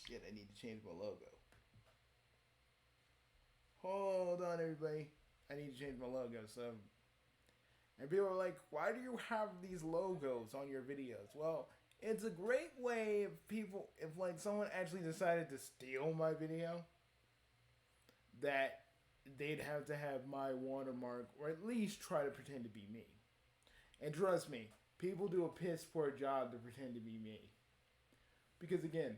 shit, I need to change my logo. Hold on, everybody. I need to change my logo. So, and people are like, why do you have these logos on your videos? Well, it's a great way if people, if like someone actually decided to steal my video, that they'd have to have my watermark or at least try to pretend to be me. And trust me, people do a piss poor job to pretend to be me. Because again,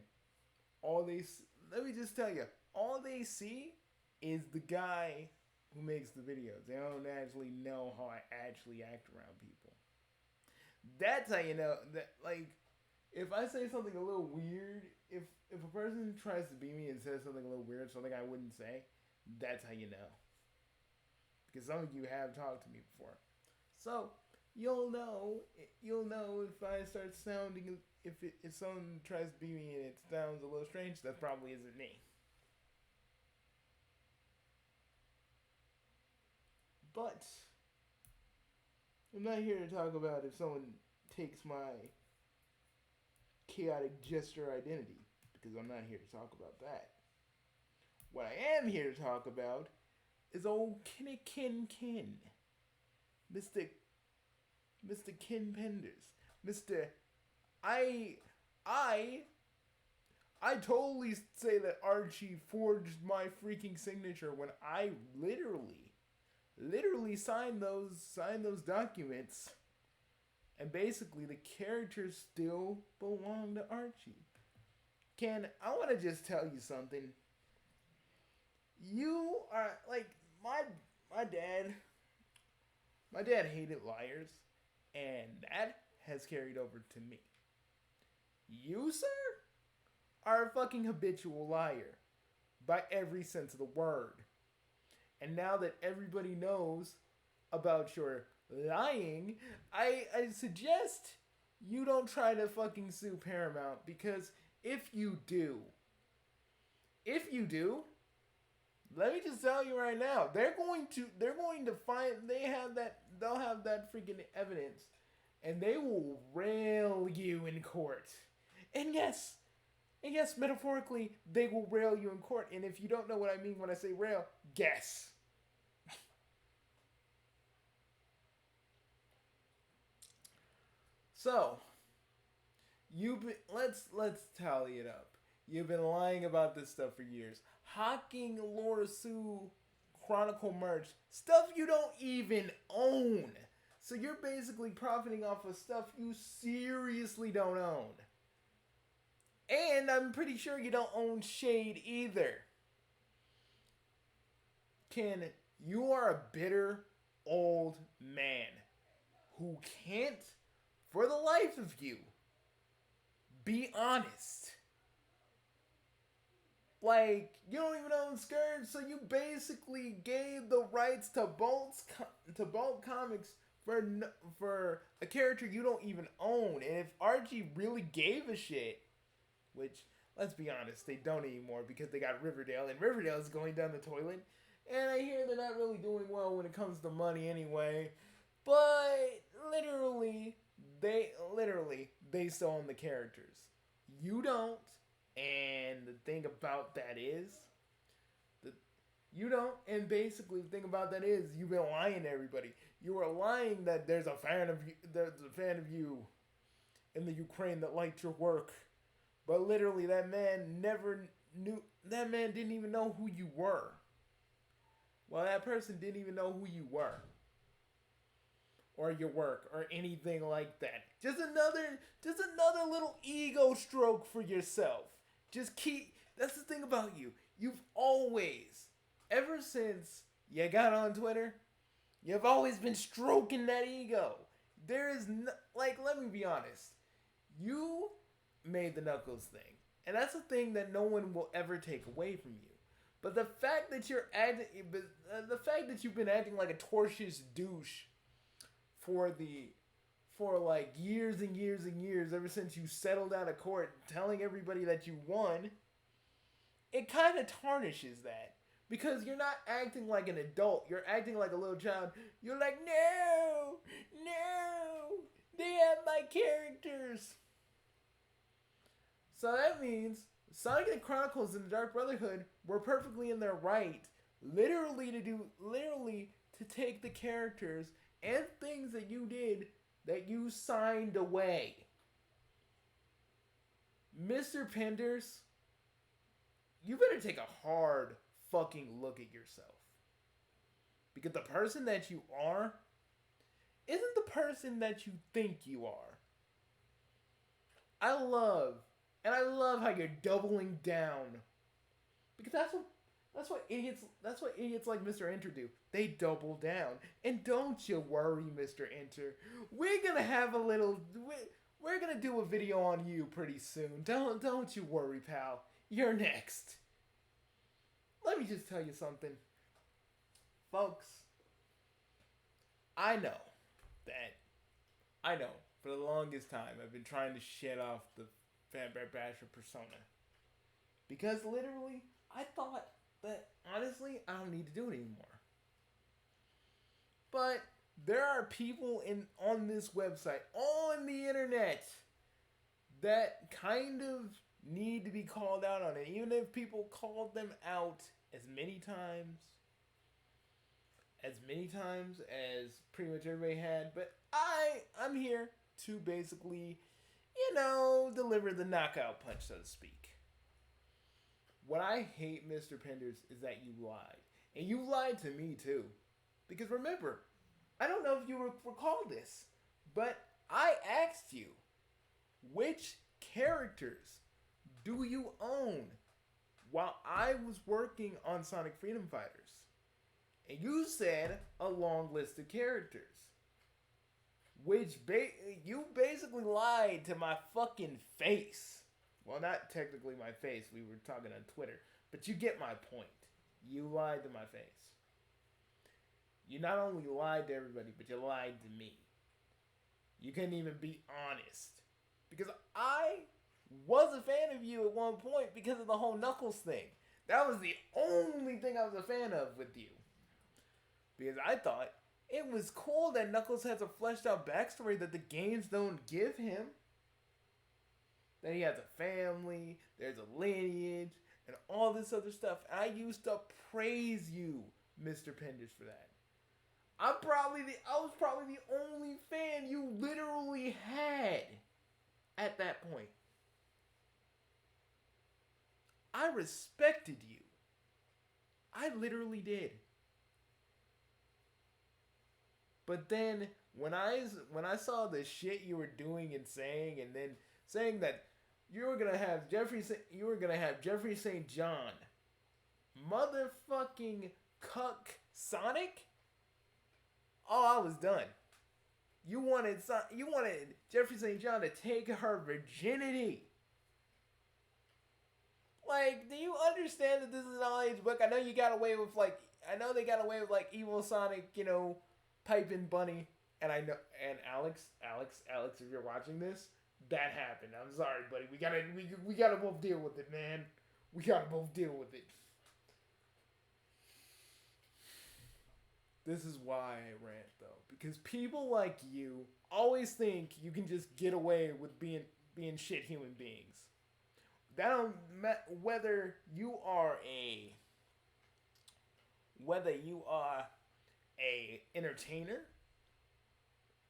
all they let me just tell you, all they see is the guy who makes the videos. They don't actually know how I actually act around people. That's how you know that. Like, if I say something a little weird, if a person tries to be me and says something a little weird, something I wouldn't say, that's how you know. Because some of you have talked to me before, so you'll know. You'll know if I start sounding, if someone tries to be me and it sounds a little strange, that probably isn't me. But I'm not here to talk about if someone takes my chaotic gesture identity, because I'm not here to talk about that. What I am here to talk about is old Ken, Mister Ken Penders, Mister I I I totally say that Archie forged my freaking signature when I literally signed those documents, and basically the characters still belong to Archie. Ken, I want to just tell you something. You are like my dad. My dad hated liars, and that has carried over to me. You, sir, are a fucking habitual liar by every sense of the word. And now that everybody knows about your lying, I suggest you don't try to fucking sue Paramount, because if you do, if you do, let me just tell you right now, they're going to find they'll have that freaking evidence, and they will rail you in court. And yes, metaphorically, they will rail you in court. And if you don't know what I mean when I say rail, guess. So, let's tally it up. You've been lying about this stuff for years. Hawking Laura Sue Chronicle merch, stuff you don't even own. So you're basically profiting off of stuff you seriously don't own. And I'm pretty sure you don't own Shade either. Ken, you are a bitter old man who can't, for the life of you, be honest. Like, you don't even own Scourge, so you basically gave the rights to Bolt Comics for a character you don't even own. And if Archie really gave a shit, which, let's be honest, they don't anymore because they got Riverdale, and Riverdale is going down the toilet. And I hear they're not really doing well when it comes to money anyway. But they still own the characters. You don't. And the thing about that is, you don't. And basically, the thing about that is, you've been lying to everybody. You were lying that there's a fan of you. There's a fan of you in the Ukraine that liked your work, but literally, that man never knew. That man didn't even know who you were. Well, that person didn't even know who you were, or your work, or anything like that. Just another little ego stroke for yourself. Just keep. That's the thing about you. You've always, ever since you got on Twitter, you've always been stroking that ego. There is no, like, let me be honest. You made the Knuckles thing, and that's a thing that no one will ever take away from you. But the fact that the fact that you've been acting like a tortious douche for like years and years and years, ever since you settled out of court, telling everybody that you won, it kind of tarnishes that. Because you're not acting like an adult, you're acting like a little child. You're like, no, they have my characters. So that means Saga Chronicles and the Dark Brotherhood were perfectly in their right, literally to take the characters and things that you did that you signed away. Mr. Penders, you better take a hard fucking look at yourself. Because the person that you are isn't the person that you think you are. I love how you're doubling down. Because that's what idiots like Mr. Enter do. They double down. And don't you worry, Mr. Enter. We're gonna do a video on you pretty soon. Don't you worry, pal. You're next. Let me just tell you something. Folks, I know for the longest time I've been trying to shed off the Penders the Basher persona. Because literally, I thought that honestly, I don't need to do it anymore. But there are people on this website, on the internet, that kind of need to be called out on it. Even if people called them out as many times as pretty much everybody had. But I'm here to basically, deliver the knockout punch, so to speak. What I hate, Mr. Penders, is that you lied. And you lied to me, too. Because remember, I don't know if you recall this, but I asked you, which characters do you own while I was working on Sonic Freedom Fighters? And you said a long list of characters. Which you basically lied to my fucking face. Well, not technically my face. We were talking on Twitter. But you get my point. You lied to my face. You not only lied to everybody, but you lied to me. You couldn't even be honest. Because I was a fan of you at one point because of the whole Knuckles thing. That was the only thing I was a fan of with you. Because I thought it was cool that Knuckles has a fleshed out backstory that the games don't give him. That he has a family, there's a lineage, and all this other stuff. I used to praise you, Mr. Penders, for that. I was probably the only fan you literally had at that point. I respected you. I literally did. But then when I saw the shit you were doing and then saying that you were gonna have Jeffrey St. John, motherfucking cuck Sonic. Oh, I was done. You wanted Jeffrey St. John to take her virginity. Like, do you understand that this is an all-age book? I know they got away with evil Sonic, piping Bunny, and Alex, if you're watching this, that happened. I'm sorry, buddy. We gotta both deal with it, man. We gotta both deal with it. This is why I rant, though, because people like you always think you can just get away with being shit human beings. That don't matter whether you are a entertainer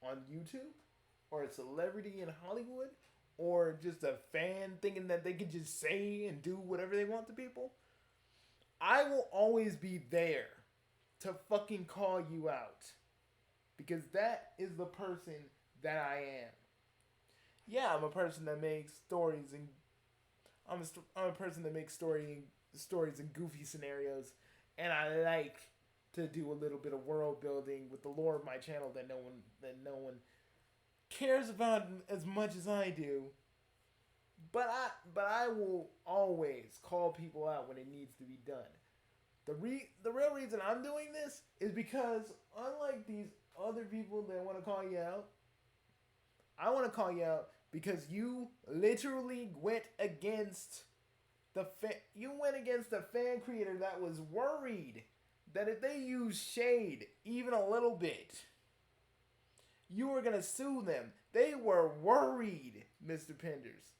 on YouTube, or a celebrity in Hollywood, or just a fan thinking that they can just say and do whatever they want to people. I will always be there to fucking call you out, because that is the person that I am. Yeah, I'm a person that makes stories, and I'm a person that makes stories in goofy scenarios, and I like to do a little bit of world building with the lore of my channel that no one cares about as much as I do. But I will always call people out when it needs to be done. The real reason I'm doing this is because, unlike these other people that want to call you out, I want to call you out because you literally went against the fan creator that was worried that if they used shade even a little bit, you were gonna sue them. They were worried, Mr. Penders.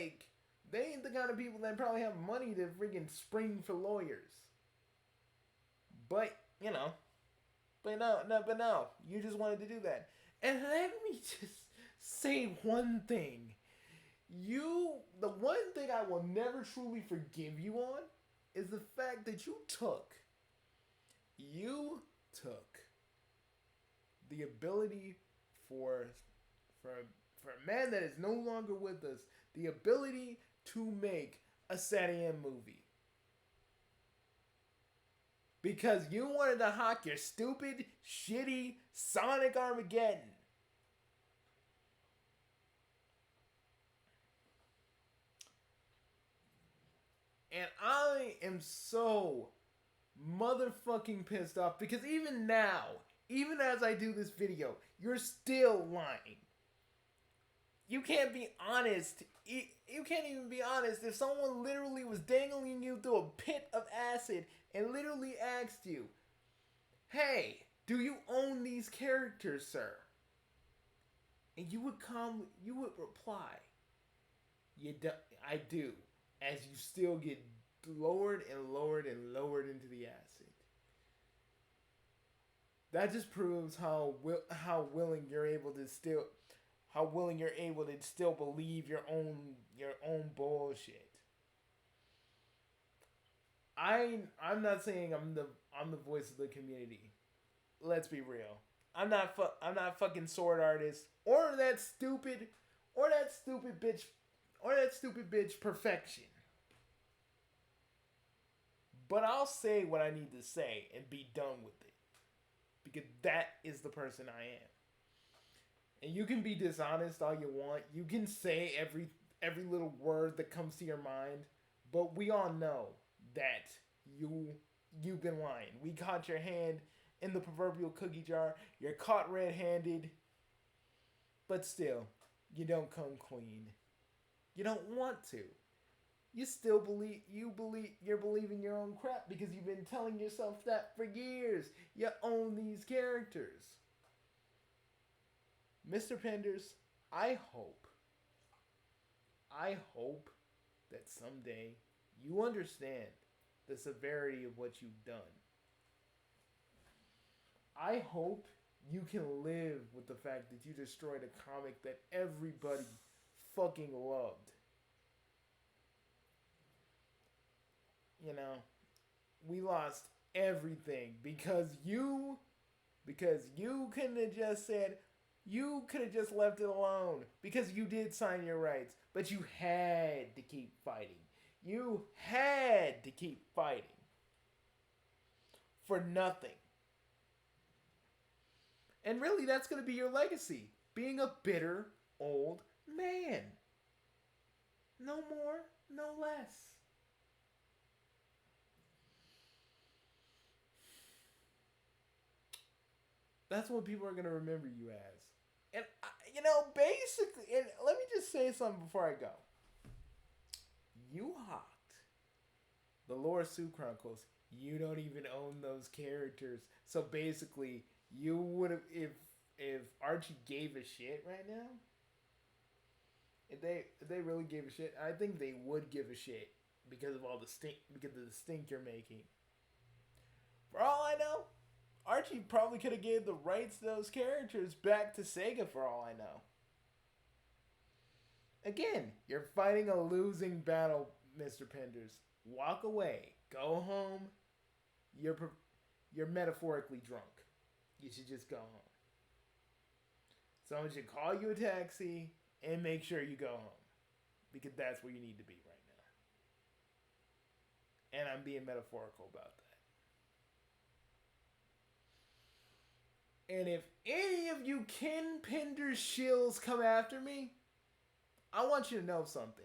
like, they ain't the kind of people that probably have money to freaking spring for lawyers. But, you know, but no, you just wanted to do that. And let me just say one thing. The one thing I will never truly forgive you on is the fact that you took the ability for for a man that is no longer with us, the ability to make a Satan movie. Because you wanted to hawk your stupid, shitty Sonic Armageddon. And I am so motherfucking pissed off because even now, even as I do this video, you're still lying. You can't be honest. You can't even be honest if someone literally was dangling you through a pit of acid and literally asked you, "Hey, do you own these characters, sir?" And you would reply, I do, as you still get lowered and lowered and lowered into the acid. That just proves how willing you're able to still believe your own bullshit. I'm not saying I'm the voice of the community. Let's be real. I'm not fucking Sword Artist or that stupid bitch Perfection. But I'll say what I need to say and be done with it. Because that is the person I am. And you can be dishonest all you want. You can say every little word that comes to your mind. But we all know that you've been lying. We caught your hand in the proverbial cookie jar. You're caught red-handed. But still, you don't come clean. You don't want to. You still you're believing your own crap because you've been telling yourself that for years. You own these characters. Mr. Penders, I hope that someday you understand the severity of what you've done. I hope you can live with the fact that you destroyed a comic that everybody fucking loved. You know, we lost everything because you couldn't have just said, you could have just left it alone because you did sign your rights, but you had to keep fighting. You had to keep fighting for nothing. And really, that's going to be your legacy. Being a bitter old man. No more, no less. That's what people are going to remember you as. And, basically, and let me just say something before I go. You hawked the Laura Sue Chronicles. You don't even own those characters. So basically, you would have, if Archie gave a shit right now, if they really gave a shit, I think they would give a shit because of the stink you're making. For all I know, Archie probably could have gave the rights to those characters back to Saga for all I know. Again, you're fighting a losing battle, Mr. Penders. Walk away. Go home. You're metaphorically drunk. You should just go home. Someone should call you a taxi and make sure you go home. Because that's where you need to be right now. And I'm being metaphorical about that. And if any of you Ken Pender shills come after me, I want you to know something.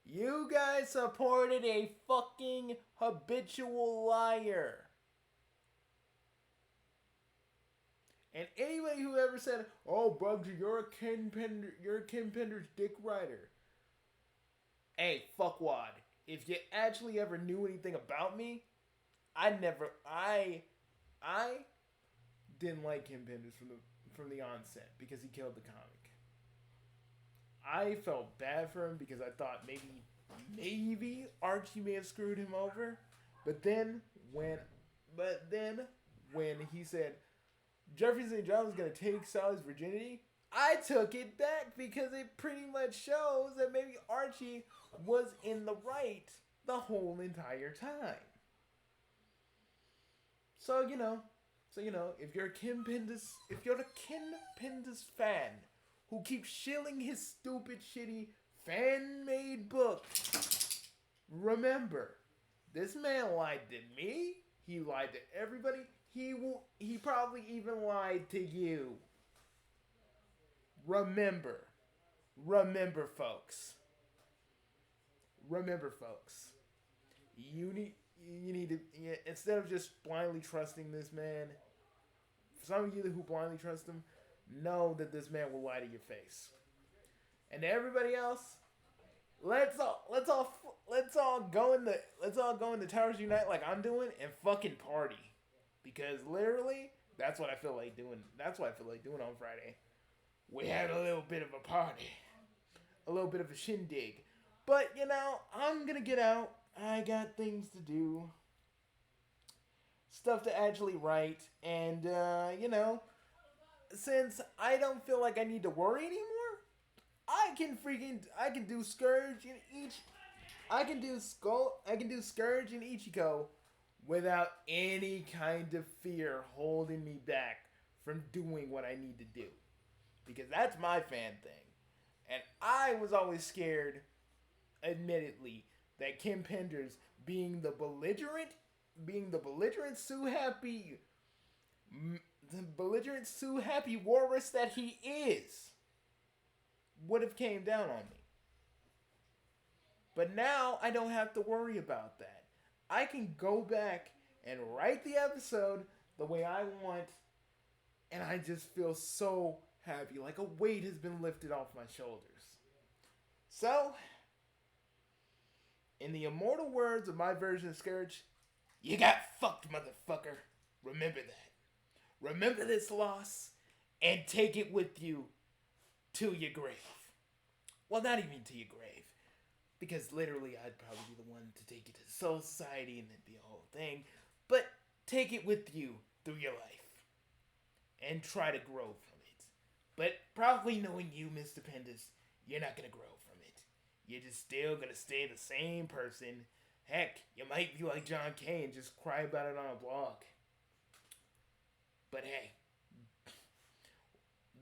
You guys supported a fucking habitual liar. And anybody who ever said, "Oh, Bugsy, you're a Ken Pender's dick rider." Hey, fuckwad. If you actually ever knew anything about me, I didn't like Ken Penders from the onset because he killed the comic. I felt bad for him because I thought maybe Archie may have screwed him over. But then when, but then when he said Jeffrey St. John was gonna take Sally's virginity, I took it back because it pretty much shows that maybe Archie was in the right the whole entire time. So if you're a Ken Penders fan who keeps shilling his stupid, shitty fan-made book, remember, this man lied to me. He lied to everybody. He probably even lied to you. Remember, folks. Remember, folks. You need to, instead of just blindly trusting this man, for some of you who blindly trust him, know that this man will lie to your face. And to everybody else, let's all go in the Towers Unite like I'm doing and fucking party. Because literally, that's what I feel like doing. That's what I feel like doing on Friday. We had a little bit of a party. A little bit of a shindig. But, I'm gonna get out. I got things to do. Stuff to actually write. And, since I don't feel like I need to worry anymore, I can do Scourge and Ichigo without any kind of fear holding me back from doing what I need to do. Because that's my fan thing. And I was always scared, admittedly, that Ken Penders, being the belligerent Sue Happy walrus that he is, would have came down on me. But now I don't have to worry about that. I can go back and write the episode the way I want, and I just feel so happy, like a weight has been lifted off my shoulders. So, in the immortal words of my version of Scourge, you got fucked, motherfucker. Remember that. Remember this loss, and take it with you to your grave. Well, not even to your grave, because literally I'd probably be the one to take you to the Soul Society and it'd be a whole thing. But take it with you through your life, and try to grow from it. But probably knowing you, Mr. Penders, you're not gonna grow from it. You're just still gonna stay the same person. Heck, you might be like John Kay and just cry about it on a blog. But hey,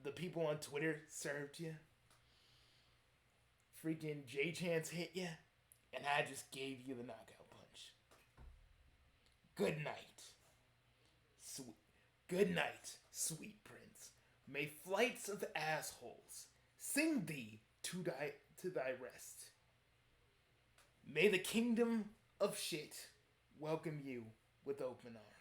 the people on Twitter served you. Freaking J-Chance hit you, and I just gave you the knockout punch. Good night. Good night, sweet prince. May flights of assholes sing thee to thy rest. May the kingdom of shit welcome you with open arms.